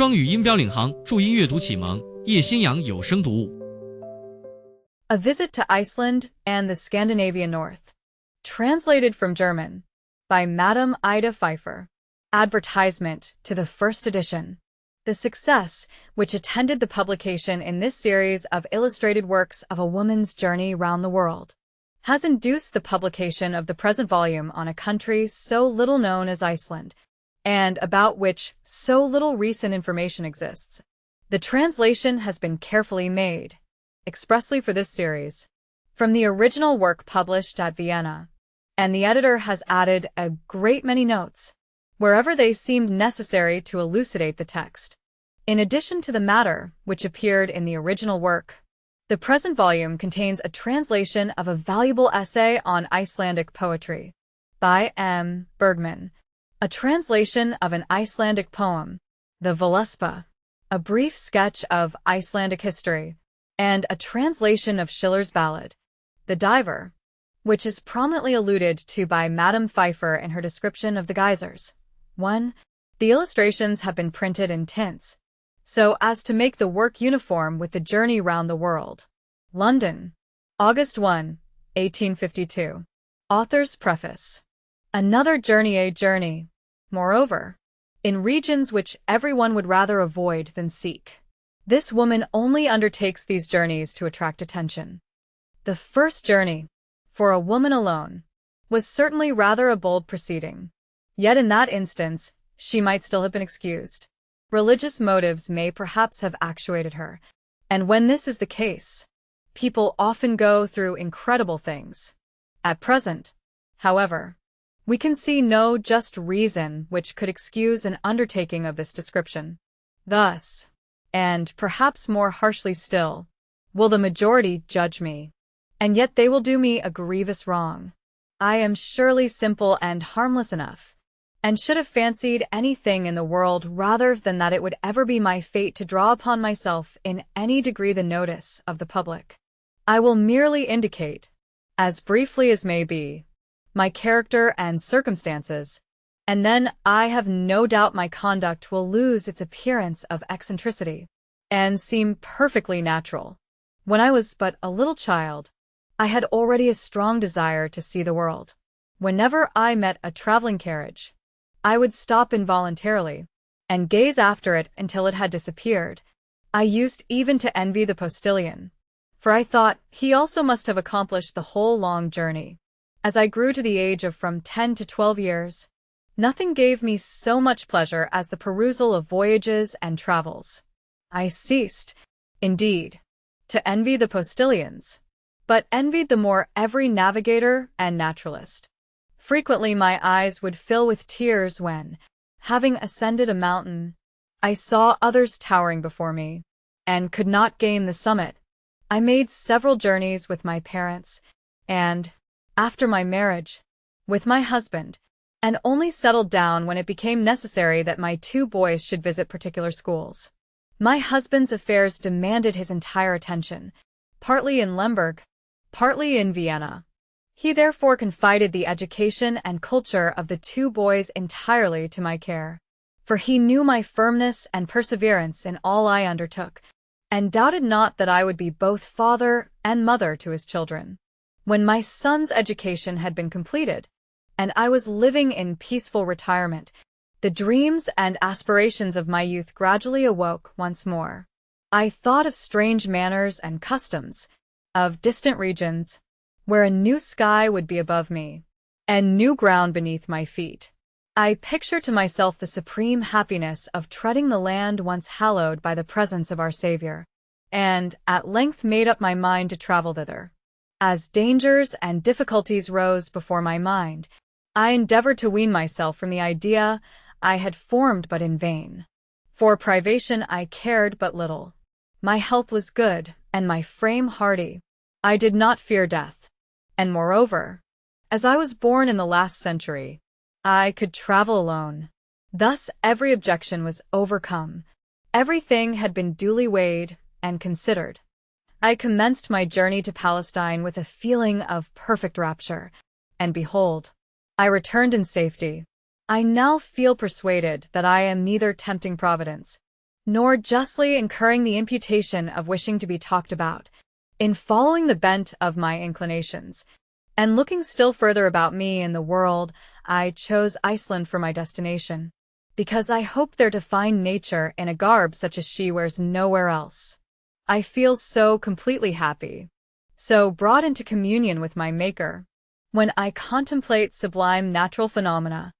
双语音标领航，注音阅读启蒙，叶兴阳有声读物。A Visit to Iceland and the Scandinavian North. Translated from German by Madame Ida Pfeiffer. Advertisement to the first edition. The success which attended the publication in this series of illustrated works of a woman's journey round the world has induced the publication of the present volume on a country so little known as Iceland, and about which so little recent information exists. The translation has been carefully made, expressly for this series, from the original work published at Vienna, and the editor has added a great many notes, wherever they seemed necessary to elucidate the text. In addition to the matter which appeared in the original work, the present volume contains a translation of a valuable essay on Icelandic poetry by M. Bergman, a translation of an Icelandic poem, the Völuspá, a brief sketch of Icelandic history, and a translation of Schiller's ballad, The Diver, which is prominently alluded to by Madame Pfeiffer in her description of the geysers. 1. The illustrations have been printed in tints, so as to make the work uniform with the journey round the world. London, August 1, 1852. Author's Preface. Another journey, a journey, moreover, in regions which everyone would rather avoid than seek. This woman only undertakes these journeys to attract attention. The first journey, for a woman alone, was certainly rather a bold proceeding. Yet in that instance, she might still have been excused. Religious motives may perhaps have actuated her, and when this is the case, people often go through incredible things. At present, however, we can see no just reason which could excuse an undertaking of this description. Thus, and perhaps more harshly still, will the majority judge me, and yet they will do me a grievous wrong. I am surely simple and harmless enough, and should have fancied anything in the world rather than that it would ever be my fate to draw upon myself in any degree the notice of the public. I will merely indicate, as briefly as may be, my character and circumstances, and then I have no doubt my conduct will lose its appearance of eccentricity, and seem perfectly natural. When I was but a little child, I had already a strong desire to see the world. Whenever I met a traveling carriage, I would stop involuntarily, and gaze after it until it had disappeared. I used even to envy the postilion, for I thought he also must have accomplished the whole long journey. As I grew to the age of from 10 to 12 years, nothing gave me so much pleasure as the perusal of voyages and travels. I ceased, indeed, to envy the postilions, but envied the more every navigator and naturalist. Frequently my eyes would fill with tears when, having ascended a mountain, I saw others towering before me, and could not gain the summit. I made several journeys with my parents, and, after my marriage, with my husband, and only settled down when it became necessary that my 2 boys should visit particular schools. My husband's affairs demanded his entire attention, partly in Lemberg, partly in Vienna. He therefore confided the education and culture of the 2 boys entirely to my care, for he knew my firmness and perseverance in all I undertook, and doubted not that I would be both father and mother to his children. When my son's education had been completed, and I was living in peaceful retirement, the dreams and aspirations of my youth gradually awoke once more. I thought of strange manners and customs, of distant regions, where a new sky would be above me, and new ground beneath my feet. I pictured to myself the supreme happiness of treading the land once hallowed by the presence of our Savior, and at length made up my mind to travel thither. As dangers and difficulties rose before my mind, I endeavored to wean myself from the idea I had formed, but in vain. For privation I cared but little. My health was good, and my frame hardy. I did not fear death. And moreover, as I was born in the last century, I could travel alone. Thus every objection was overcome. Everything had been duly weighed and considered. I commenced my journey to Palestine with a feeling of perfect rapture, and behold, I returned in safety. I now feel persuaded that I am neither tempting Providence, nor justly incurring the imputation of wishing to be talked about. In following the bent of my inclinations, and looking still further about me in the world, I chose Iceland for my destination, because I hoped there to find nature in a garb such as she wears nowhere else. I feel so completely happy, so brought into communion with my Maker, when I contemplate sublime natural phenomena,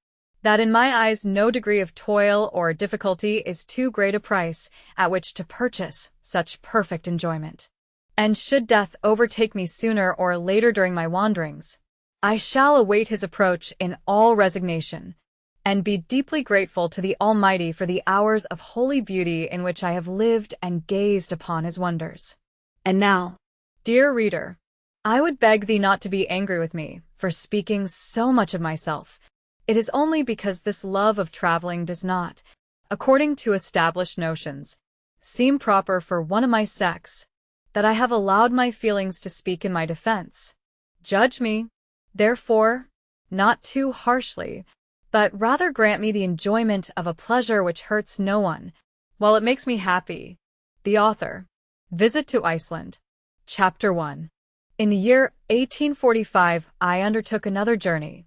that in my eyes no degree of toil or difficulty is too great a price at which to purchase such perfect enjoyment. And should death overtake me sooner or later during my wanderings, I shall await his approach in all resignation, and be deeply grateful to the Almighty for the hours of holy beauty in which I have lived and gazed upon his wonders. And now, dear reader, I would beg thee not to be angry with me for speaking so much of myself. It is only because this love of traveling does not, according to established notions, seem proper for one of my sex, that I have allowed my feelings to speak in my defense. Judge me, therefore, not too harshly, but rather grant me the enjoyment of a pleasure which hurts no one, while it makes me happy. The author. Visit to Iceland. Chapter 1. In the year 1845, I undertook another journey.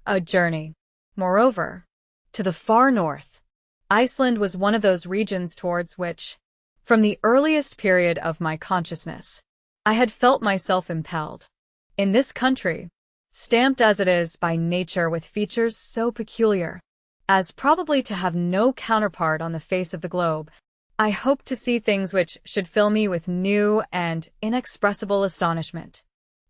A journey, moreover, to the far north. Iceland was one of those regions towards which, from the earliest period of my consciousness, I had felt myself impelled. In this country, stamped as it is by nature with features so peculiar as probably to have no counterpart on the face of the globe, I hoped to see things which should fill me with new and inexpressible astonishment.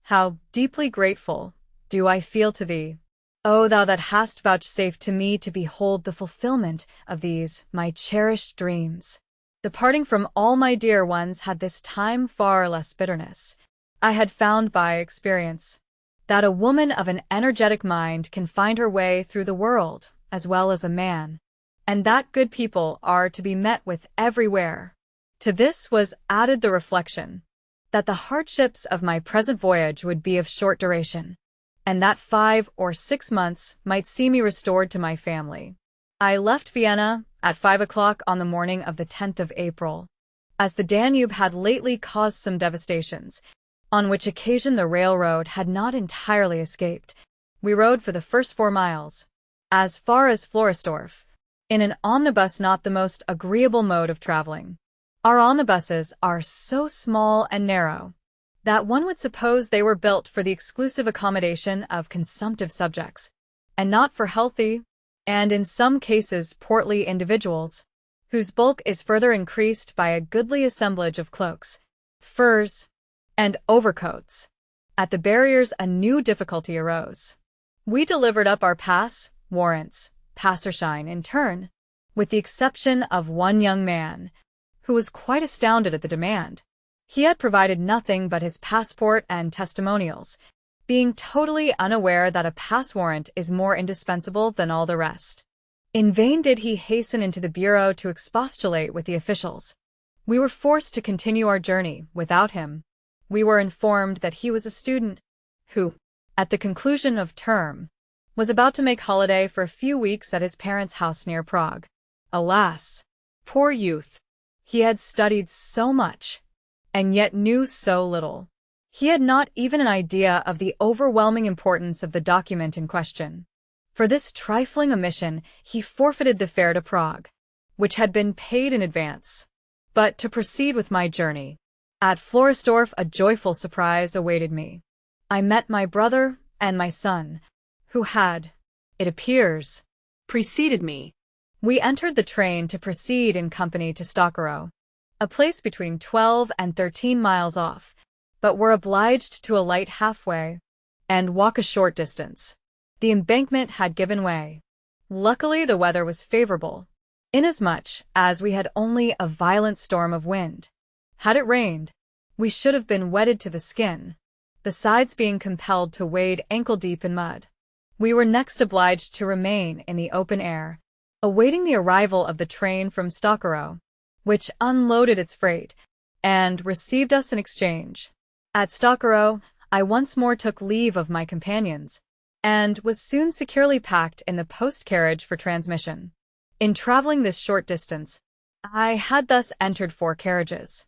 How deeply grateful do I feel to thee, O thou that hast vouchsafed to me to behold the fulfillment of these my cherished dreams. The parting from all my dear ones had this time far less bitterness. I had found by experience that a woman of an energetic mind can find her way through the world as well as a man, and that good people are to be met with everywhere. To this was added the reflection that the hardships of my present voyage would be of short duration, and that 5 or 6 months might see me restored to my family. I left Vienna at 5 o'clock on the morning of the 10th of April, as the Danube had lately caused some devastations, on which occasion the railroad had not entirely escaped. We rode for the first 4 miles, as far as Floresdorf, in an omnibus, not the most agreeable mode of traveling. Our omnibuses are so small and narrow that one would suppose they were built for the exclusive accommodation of consumptive subjects, and not for healthy, and in some cases portly individuals, whose bulk is further increased by a goodly assemblage of cloaks, furs, and overcoats. At the barriers a new difficulty arose. We delivered up our pass, warrants, passerschein in turn, with the exception of one young man, who was quite astounded at the demand. He had provided nothing but his passport and testimonials, being totally unaware that a pass warrant is more indispensable than all the rest. In vain did he hasten into the bureau to expostulate with the officials. We were forced to continue our journey without him. We were informed that he was a student who, at the conclusion of term, was about to make holiday for a few weeks at his parents' house near Prague. Alas, poor youth! He had studied so much, and yet knew so little. He had not even an idea of the overwhelming importance of the document in question. For this trifling omission, he forfeited the fare to Prague, which had been paid in advance. But to proceed with my journey. At Floresdorf a joyful surprise awaited me. I met my brother and my son, who had, it appears, preceded me. We entered the train to proceed in company to Stockerow, a place between 12 and 13 miles off, but were obliged to alight halfway and walk a short distance. The embankment had given way. Luckily the weather was favorable, inasmuch as we had only a violent storm of wind. Had it rained, we should have been wetted to the skin, besides being compelled to wade ankle-deep in mud. We were next obliged to remain in the open air, awaiting the arrival of the train from Stockerow, which unloaded its freight and received us in exchange. At Stockerow, I once more took leave of my companions, and was soon securely packed in the post-carriage for transmission. In traveling this short distance, I had thus entered 4 carriages,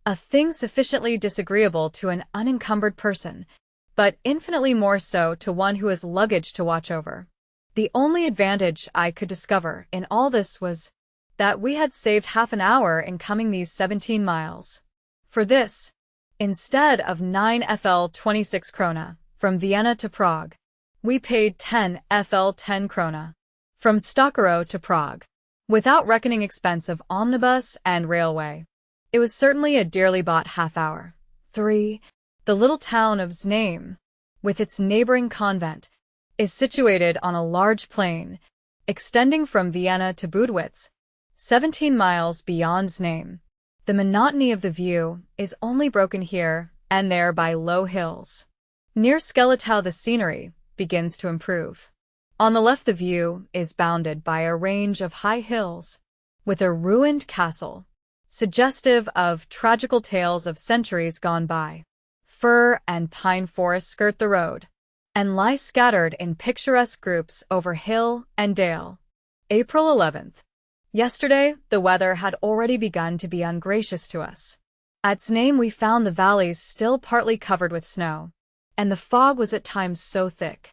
a thing sufficiently disagreeable to an unencumbered person, but infinitely more so to one who has luggage to watch over. The only advantage I could discover in all this was that we had saved half an hour in coming these 17 miles. For this, instead of 9 FL 26 krona from Vienna to Prague, we paid 10 FL 10 krona from Stockholm to Prague, without reckoning expense of omnibus and railway. It was certainly a dearly bought half hour. 3. The little town of Znaim, with its neighboring convent, is situated on a large plain, extending from Vienna to Budwitz, 17 miles beyond Znaim. The monotony of the view is only broken here and there by low hills. Near Skeletow the scenery begins to improve. On the left the view is bounded by a range of high hills, with a ruined castle, suggestive of tragical tales of centuries gone by. Fir and pine forests skirt the road, and lie scattered in picturesque groups over hill and dale. April 11th. Yesterday, the weather had already begun to be ungracious to us. At Znaim we found the valleys still partly covered with snow, and the fog was at times so thick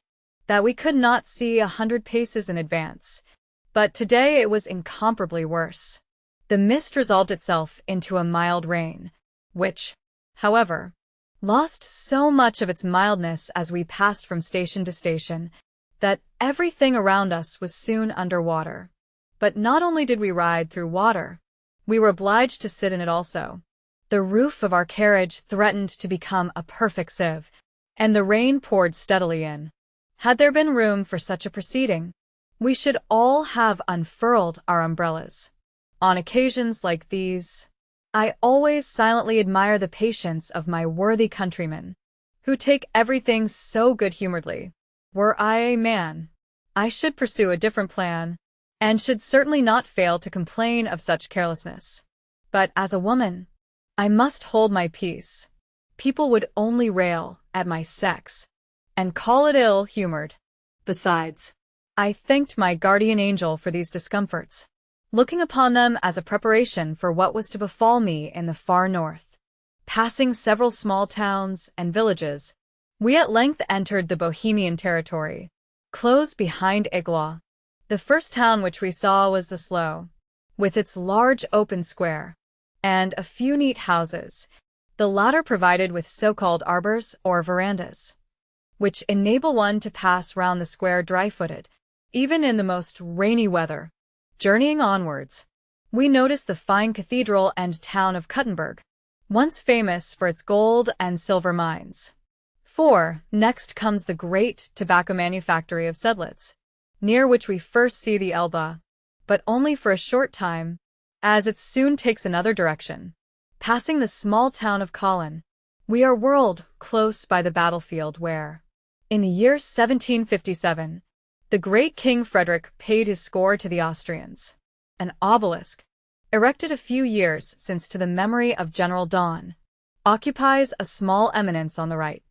that we could not see 100 paces in advance. But today it was incomparably worse. The mist resolved itself into a mild rain, which, however, lost so much of its mildness as we passed from station to station, that everything around us was soon under water. But not only did we ride through water, we were obliged to sit in it also. The roof of our carriage threatened to become a perfect sieve, and the rain poured steadily in. Had there been room for such a proceeding, we should all have unfurled our umbrellas. On occasions like these, I always silently admire the patience of my worthy countrymen, who take everything so good-humoredly. Were I a man, I should pursue a different plan, and should certainly not fail to complain of such carelessness. But as a woman, I must hold my peace. People would only rail at my sex, and call it ill-humored. Besides, I thanked my guardian angel for these discomforts, looking upon them as a preparation for what was to befall me in the far north. Passing several small towns and villages, we at length entered the Bohemian territory, close behind Igla. The first town which we saw was Zaslow, with its large open square, and a few neat houses, the latter provided with so-called arbors or verandas, which enable one to pass round the square dry-footed, even in the most rainy weather. Journeying onwards, we noticed the fine cathedral and town of Kuttenberg, once famous for its gold and silver mines. 4. Next comes the great tobacco manufactory of Sedlitz, near which we first see the Elbe, but only for a short time, as it soon takes another direction. Passing the small town of Kolin, we are whirled close by the battlefield where, in the year 1757, the great King Frederick paid his score to the Austrians. An obelisk, erected a few years since to the memory of General Daun, occupies a small eminence on the right.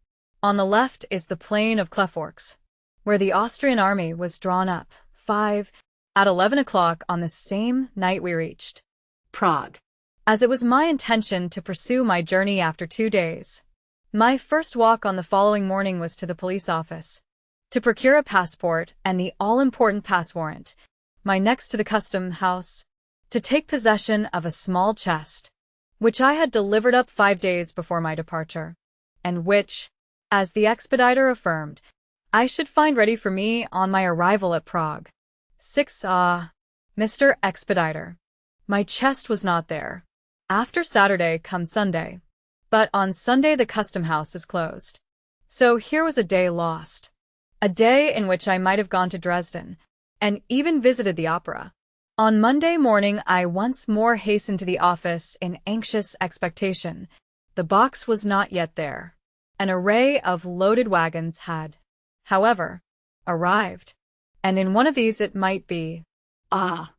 On the left is the plain of Cleforks, where the Austrian army was drawn up. 5. At 11 o'clock on the same night we reached Prague. As it was my intention to pursue my journey after 2 days, my first walk on the following morning was to the police office, to procure a passport and the all-important pass warrant, my next to the custom house, to take possession of a small chest, which I had delivered up 5 days before my departure, and which, as the expediter affirmed, I should find ready for me on my arrival at Prague. 6. Mr. Expediter, my chest was not there. After Saturday comes Sunday, but on Sunday the custom house is closed. So here was a day lost. A day in which I might have gone to Dresden, and even visited the opera. On Monday morning I once more hastened to the office in anxious expectation. The box was not yet there. An array of loaded wagons had, however, arrived, and in one of these it might be. How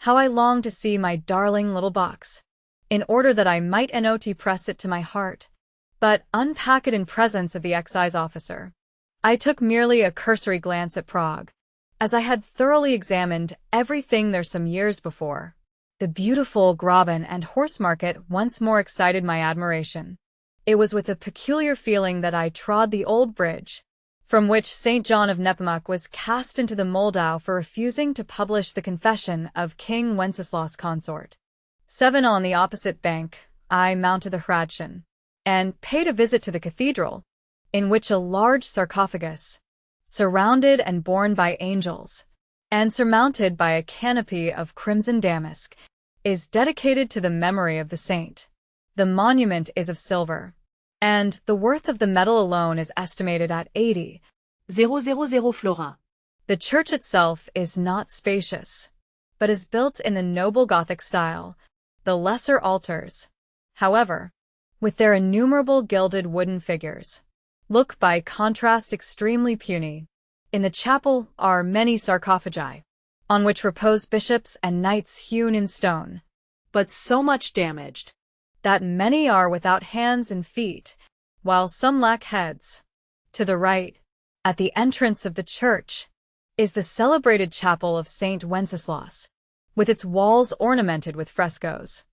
I longed to see my darling little box, in order that I might not press it to my heart, but unpack it in presence of the excise officer. I took merely a cursory glance at Prague, as I had thoroughly examined everything there some years before. The beautiful Graben and horse market once more excited my admiration. It was with a peculiar feeling that I trod the old bridge, from which St. John of Nepomuk was cast into the Moldau for refusing to publish the confession of King Wenceslaus consort. 7 On the opposite bank, I mounted the Hradschan, and paid a visit to the cathedral, in which a large sarcophagus, surrounded and borne by angels, and surmounted by a canopy of crimson damask, is dedicated to the memory of the saint. The monument is of silver, and the worth of the metal alone is estimated at 80,000 florins. The church itself is not spacious, but is built in the noble Gothic style. The lesser altars, however, with their innumerable gilded wooden figures, look by contrast extremely puny. In the chapel are many sarcophagi, on which repose bishops and knights hewn in stone, but so much damaged that many are without hands and feet, while some lack heads. To the right, at the entrance of the church, is the celebrated chapel of St. Wenceslaus, with its walls ornamented with frescoes,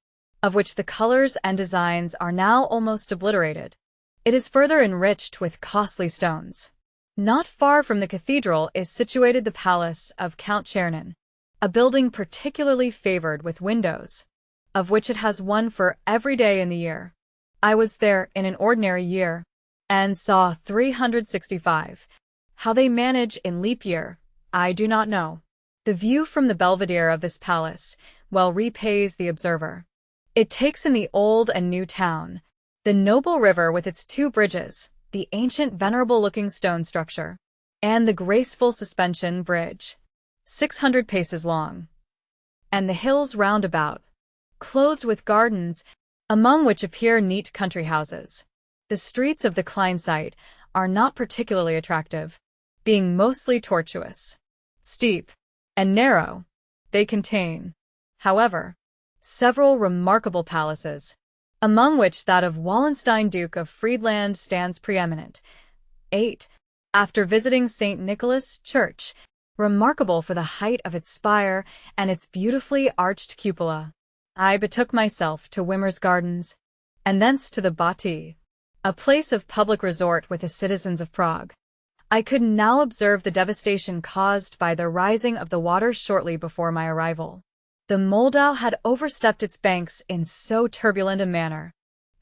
of which the colors and designs are now almost obliterated. It is further enriched with costly stones. Not far from the cathedral is situated the palace of Count Chernin, a building particularly favored with windows, of which it has one for every day in the year. I was there in an ordinary year, and saw 365. How they manage in leap year, I do not know. The view from the belvedere of this palace well repays the observer. It takes in the old and new town, the noble river with its 2 bridges, the ancient venerable-looking stone structure, and the graceful suspension bridge, 600 paces long, and the hills round about, clothed with gardens, among which appear neat country houses. The streets of the Kleinstadt are not particularly attractive, being mostly tortuous, steep, and narrow. They contain, however, several remarkable palaces, among which that of Wallenstein, Duke of Friedland, stands preeminent. 8. After visiting St. Nicholas Church, remarkable for the height of its spire and its beautifully arched cupola, I betook myself to Wimmer's Gardens, and thence to the Bati, a place of public resort with the citizens of Prague. I could now observe the devastation caused by the rising of the waters shortly before my arrival. The Moldau had overstepped its banks in so turbulent a manner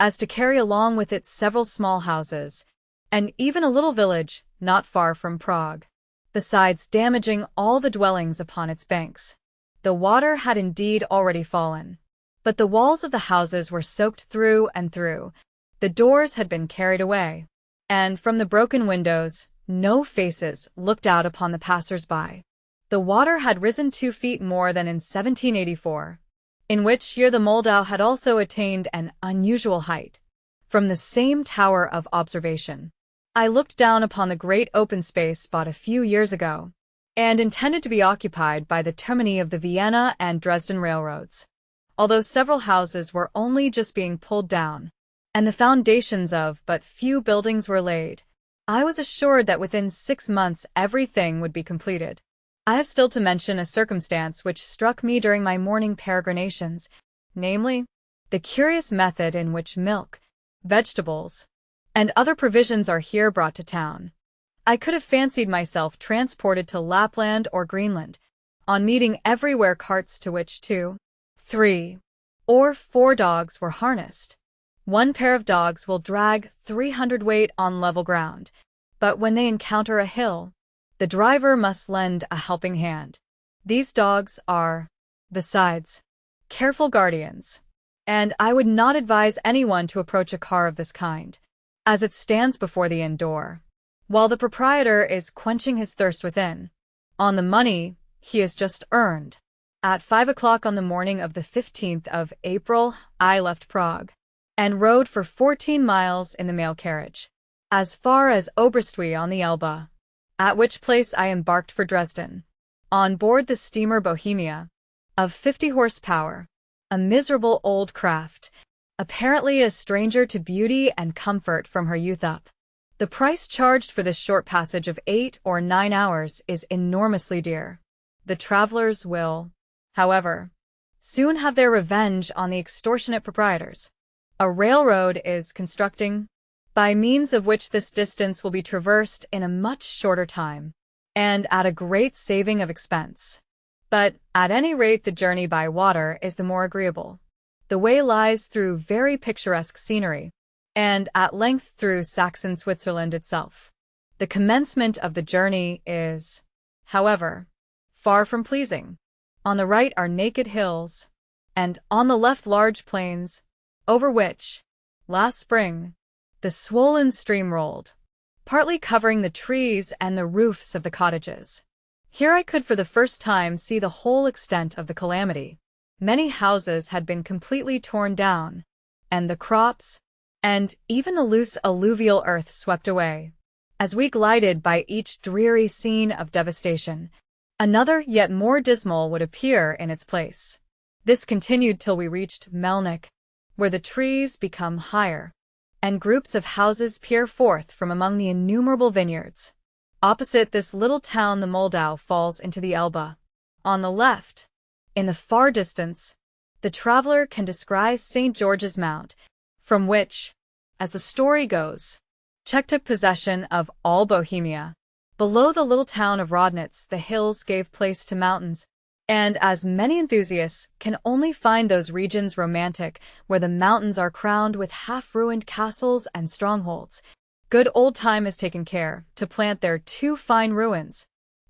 as to carry along with it several small houses, and even a little village not far from Prague, besides damaging all the dwellings upon its banks. The water had indeed already fallen, but the walls of the houses were soaked through and through, the doors had been carried away, and from the broken windows no faces looked out upon the passers-by. The water had risen 2 feet more than in 1784, in which year the Moldau had also attained an unusual height. From the same tower of observation, I looked down upon the great open space bought a few years ago, and intended to be occupied by the termini of the Vienna and Dresden railroads. Although several houses were only just being pulled down, and the foundations of but few buildings were laid, I was assured that within 6 months everything would be completed. I have still to mention a circumstance which struck me during my morning peregrinations, namely, the curious method in which milk, vegetables, and other provisions are here brought to town. I could have fancied myself transported to Lapland or Greenland, on meeting everywhere carts to which 2, 3, or 4 dogs were harnessed. One pair of dogs will drag 300 weight on level ground, but when they encounter a hill, the driver must lend a helping hand. These dogs are, besides, careful guardians, and I would not advise anyone to approach a car of this kind, as it stands before the inn door, while the proprietor is quenching his thirst within, on the money he has just earned. At 5 o'clock on the morning of the 15th of April, I left Prague, and rode for 14 miles in the mail carriage, as far as Oberstwie on the Elbe, at which place I embarked for Dresden, on board the steamer Bohemia, of 50 horsepower, a miserable old craft, apparently a stranger to beauty and comfort from her youth up. The price charged for this short passage of 8 or 9 hours is enormously dear. The travelers will, however, soon have their revenge on the extortionate proprietors. A railroad is constructing, by means of which this distance will be traversed in a much shorter time, and at a great saving of expense. But, at any rate, the journey by water is the more agreeable. The way lies through very picturesque scenery, and at length through Saxon Switzerland itself. The commencement of the journey is, however, far from pleasing. On the right are naked hills, and on the left large plains, over which, last spring, the swollen stream rolled, partly covering the trees and the roofs of the cottages. Here I could for the first time see the whole extent of the calamity. Many houses had been completely torn down, and the crops, and even the loose alluvial earth swept away. As we glided by each dreary scene of devastation, another yet more dismal would appear in its place. This continued till we reached Melnik, where the trees become higher, and groups of houses peer forth from among the innumerable vineyards. Opposite this little town the Moldau falls into the Elbe. On the left, in the far distance, the traveler can descry St. George's Mount, from which, as the story goes, Czech took possession of all Bohemia. Below the little town of Rodnitz the hills gave place to mountains, and as many enthusiasts can only find those regions romantic where the mountains are crowned with half-ruined castles and strongholds, good old time has taken care to plant there two fine ruins,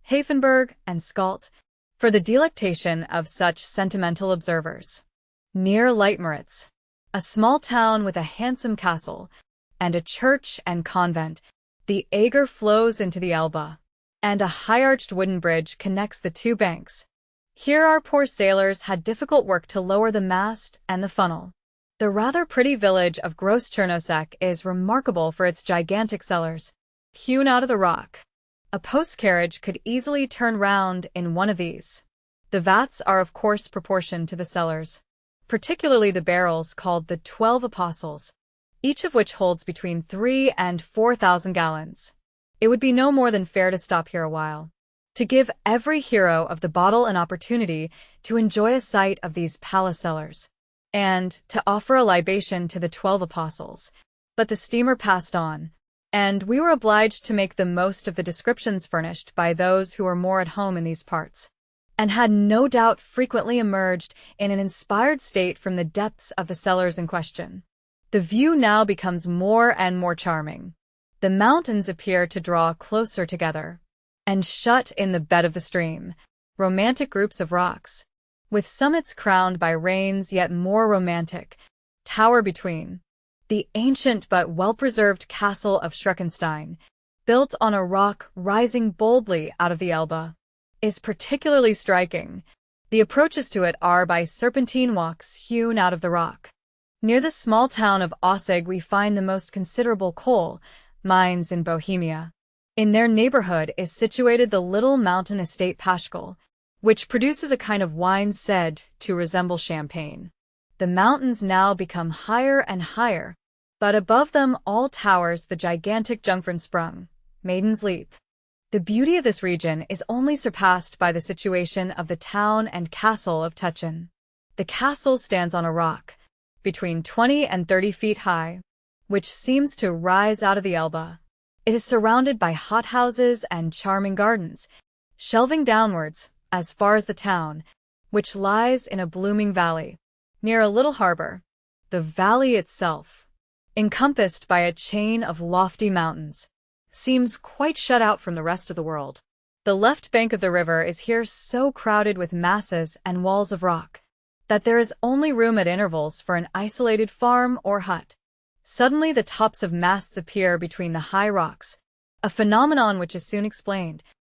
Hafenberg and Skalt, for the delectation of such sentimental observers. Near Leitmeritz, a small town with a handsome castle, and a church and convent, the Eger flows into the Elbe, and a high-arched wooden bridge connects the two banks. Here our poor sailors had difficult work to lower the mast and the funnel. The rather pretty village of Gross Chernosek is remarkable for its gigantic cellars, hewn out of the rock. A post-carriage could easily turn round in one of these. The vats are of course proportioned to the cellars, particularly the barrels called the 12 Apostles, each of which holds between 3,000 and 4,000 gallons. It would be no more than fair to stop here a while, to give every hero of the bottle an opportunity to enjoy a sight of these palace cellars, and to offer a libation to the 12 Apostles. But the steamer passed on, and we were obliged to make the most of the descriptions furnished by those who were more at home in these parts, and had no doubt frequently emerged in an inspired state from the depths of the cellars in question. The view now becomes more and more charming. The mountains appear to draw closer together, and shut in the bed of the stream, romantic groups of rocks, with summits crowned by rains yet more romantic, tower between. The ancient but well-preserved castle of Schreckenstein, built on a rock rising boldly out of the Elbe, is particularly striking. The approaches to it are by serpentine walks hewn out of the rock. Near the small town of Ossig we find the most considerable coal mines in Bohemia. In their neighborhood is situated the little mountain estate Paschal, which produces a kind of wine said to resemble champagne. The mountains now become higher and higher, but above them all towers the gigantic Jungfrauensprung, Maiden's Leap. The beauty of this region is only surpassed by the situation of the town and castle of Tuchen. The castle stands on a rock, between 20 and 30 feet high, which seems to rise out of the Elbe. It is surrounded by hothouses and charming gardens, shelving downwards as far as the town, which lies in a blooming valley, near a little harbor. The valley itself, encompassed by a chain of lofty mountains, seems quite shut out from the rest of the world. The left bank of the river is here so crowded with masses and walls of rock that there is only room at intervals for an isolated farm or hut. Suddenly the tops of masts appear between the high rocks, a phenomenon which is soon explained.